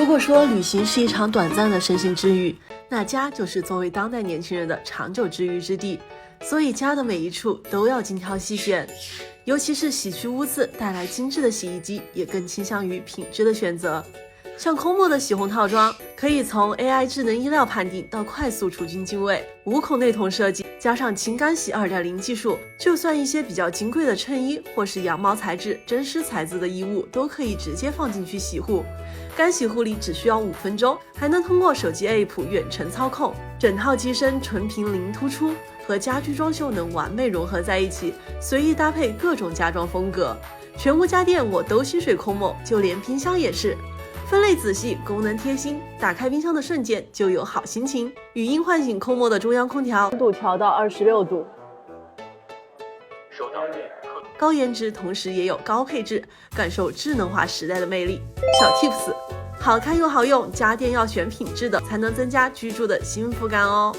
如果说旅行是一场短暂的身心治愈，那家就是作为当代年轻人的长久治愈之地。所以家的每一处都要精挑细选，尤其是洗去污渍带来精致的洗衣机，也更倾向于品质的选择。像空墨的洗烘套装，可以从 AI 智能衣料判定到快速除菌净味，无孔内瞳设计，加上轻干洗 2.0 技术，就算一些比较金贵的衬衣或是羊毛材质、真丝材质的衣物，都可以直接放进去洗护。干洗护理只需要5分钟，还能通过手机 App 远程操控，整套机身纯平零突出，和家居装修能完美融合在一起，随意搭配各种家装风格。全屋家电我都心水空墨，就连冰箱也是。分类仔细，功能贴心，打开冰箱的瞬间就有好心情。语音唤醒空墨的中央空调，温度调到26度。高颜值，同时也有高配置，感受智能化时代的魅力。小 tips， 好看又好用，家电要选品质的，才能增加居住的幸福感哦。